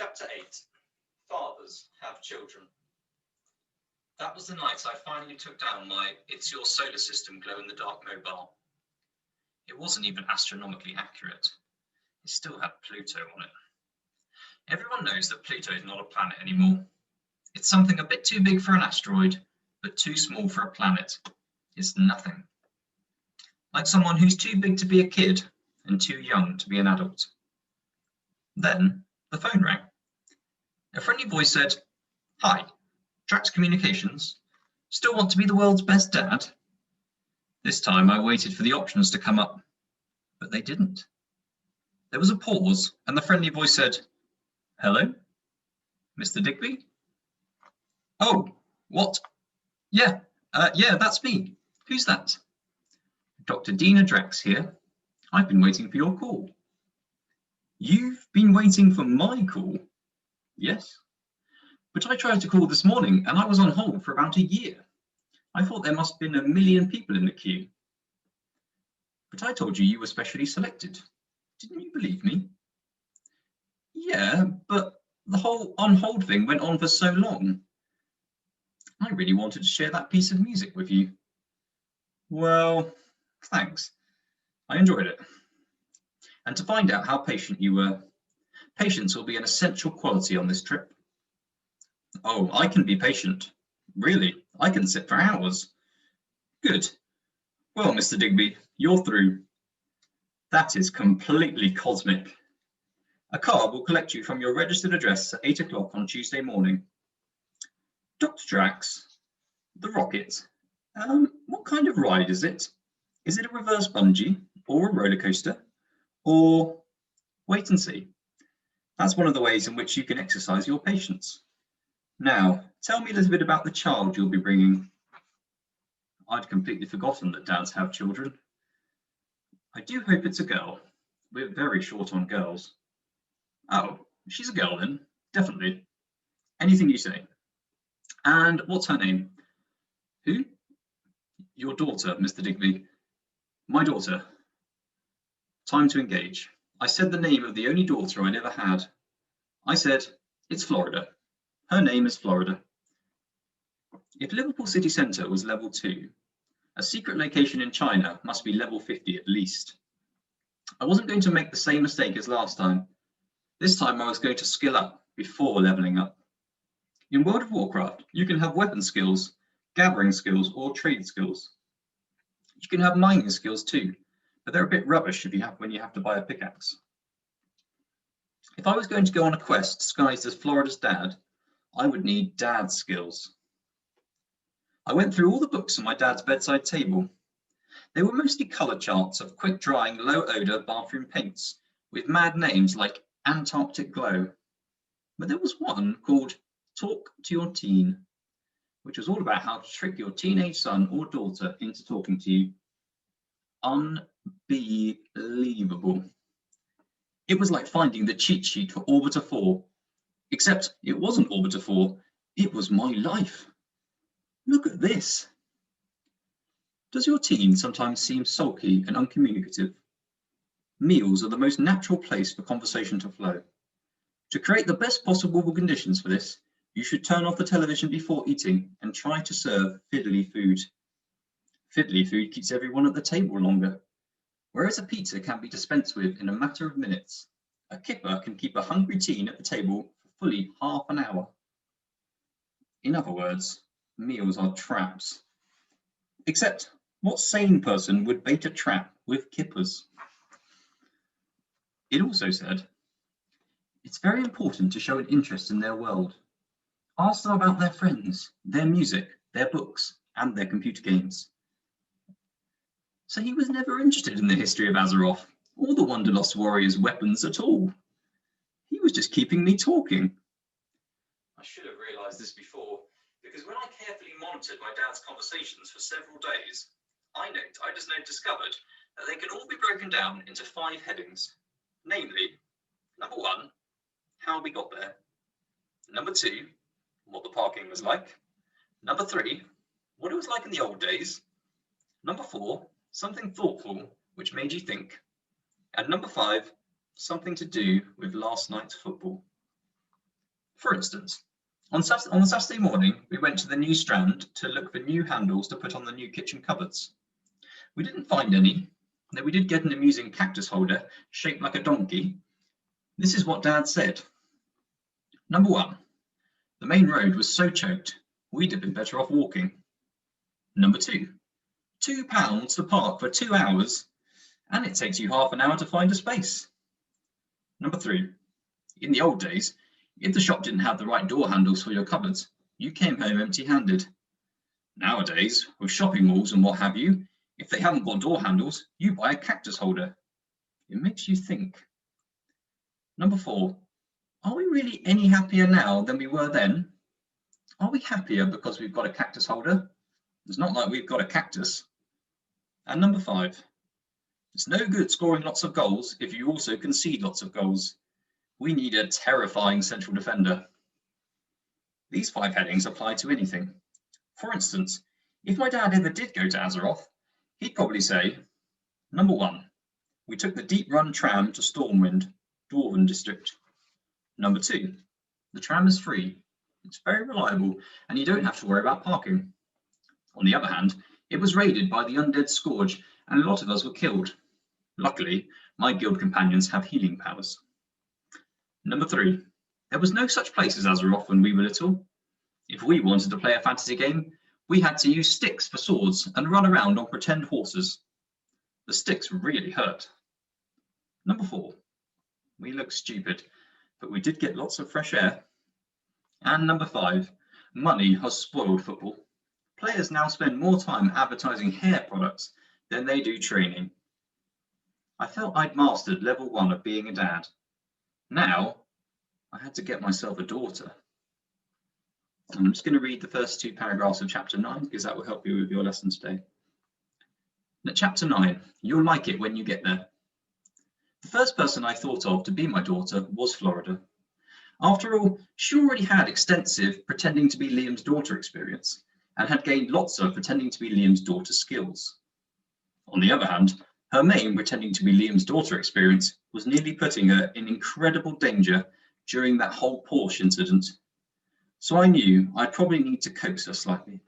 Chapter 8. Fathers Have Children. That was the night I finally took down my It's Your Solar System glow-in-the-dark mobile. It wasn't even astronomically accurate. It still had Pluto on it. Everyone knows that Pluto is not a planet anymore. It's something a bit too big for an asteroid, but too small for a planet. It's nothing. Like someone who's too big to be a kid and too young to be an adult. Then the phone rang. A friendly voice said, "Hi, Drax Communications. Still want to be the world's best dad?" This time I waited for the options to come up, but they didn't. There was a pause, and the friendly voice said, "Hello, Mr. Digby?" "Oh, what? Yeah, that's me. Who's that?" "Dr. Dina Drax here. I've been waiting for your call." "You've been waiting for my call?" "Yes. But I tried to call this morning and I was on hold for about a year. I thought there must have been 1,000,000 people in the queue." "But I told you you were specially selected. Didn't you believe me?" "Yeah, but the whole on hold thing went on for so long. I really wanted to share that piece of music with you." "Well, thanks. I enjoyed it. And to find out how patient you were. Patience will be an essential quality on this trip." "Oh, I can be patient. Really, I can sit for hours." "Good. Well, Mr. Digby, you're through." "That is completely cosmic. A car will collect you from your registered address at 8 o'clock on Tuesday morning." "Dr. Drax, the rocket. What kind of ride is it? Is it a reverse bungee or a roller coaster? Or wait and see. That's one of the ways in which you can exercise your patience. Now, tell me a little bit about the child you'll be bringing." I'd completely forgotten that dads have children. "I do hope it's a girl. We're very short on girls." "Oh, she's a girl then. Definitely. Anything you say. And what's her name?" "Who?" "Your daughter, Mr. Digby." "My daughter. Time to engage. I said the name of the only daughter I'd ever had. I said, it's Florida. Her name is Florida." If Liverpool city centre was level 2, a secret location in China must be level 50 at least. I wasn't going to make the same mistake as last time. This time I was going to skill up before leveling up. In World of Warcraft, you can have weapon skills, gathering skills, or trade skills. You can have mining skills too, but they're a bit rubbish when you have to buy a pickaxe. If I was going to go on a quest disguised as Florida's dad, I would need dad skills. I went through all the books on my dad's bedside table. They were mostly colour charts of quick-drying, low-odour bathroom paints with mad names like Antarctic Glow. But there was one called Talk to Your Teen, which was all about how to trick your teenage son or daughter into talking to you. Unbelievable. It was like finding the cheat sheet for Orbiter 4, except it wasn't Orbiter 4, it was my life. Look at this. Does your teen sometimes seem sulky and uncommunicative? Meals are the most natural place for conversation to flow. To create the best possible conditions for this, you should turn off the television before eating and try to serve fiddly food. Fiddly food keeps everyone at the table longer. Whereas a pizza can be dispensed with in a matter of minutes, a kipper can keep a hungry teen at the table for fully half an hour. In other words, meals are traps. Except, what sane person would bait a trap with kippers? It also said, it's very important to show an interest in their world. Ask them about their friends, their music, their books, and their computer games. So he was never interested in the history of Azeroth, or the Wanderlust Warriors' weapons at all. He was just keeping me talking. I should have realised this before, because when I carefully monitored my dad's conversations for several days, I just discovered that they can all be broken down into 5 headings. Namely, number 1, how we got there. Number 2, what the parking was like. Number 3, what it was like in the old days. Number 4, something thoughtful which made you think. And number 5, something to do with last night's football. For instance, on the Saturday morning, we went to the new Strand to look for new handles to put on the new kitchen cupboards. We didn't find any, though we did get an amusing cactus holder shaped like a donkey. This is what Dad said. Number 1, the main road was so choked, we'd have been better off walking. Number 2, £2 to park for 2 hours, and it takes you half an hour to find a space. Number 3, in the old days, if the shop didn't have the right door handles for your cupboards, you came home empty-handed. Nowadays, with shopping malls and what have you, if they haven't got door handles, you buy a cactus holder. It makes you think. Number 4, are we really any happier now than we were then? Are we happier because we've got a cactus holder? It's not like we've got a cactus. And number 5, it's no good scoring lots of goals if you also concede lots of goals. We need a terrifying central defender. These 5 headings apply to anything. For instance, if my dad ever did go to Azeroth, he'd probably say, number 1, we took the Deep Run tram to Stormwind, Dwarven district. Number 2, the tram is free. It's very reliable and you don't have to worry about parking. On the other hand, it was raided by the undead Scourge and a lot of us were killed. Luckily, my guild companions have healing powers. Number 3, there was no such place as Azeroth when we were little. If we wanted to play a fantasy game, we had to use sticks for swords and run around on pretend horses. The sticks really hurt. Number 4, we look stupid, but we did get lots of fresh air. And number 5, money has spoiled football. Players now spend more time advertising hair products than they do training. I felt I'd mastered level 1 of being a dad. Now, I had to get myself a daughter. I'm just going to read the first 2 paragraphs of chapter 9 because that will help you with your lesson today. At chapter 9, you'll like it when you get there. The first person I thought of to be my daughter was Florida. After all, she already had extensive pretending to be Liam's daughter experience and had gained lots of pretending to be Liam's daughter skills. On the other hand, her main pretending to be Liam's daughter experience was nearly putting her in incredible danger during that whole Porsche incident. So I knew I'd probably need to coax her slightly.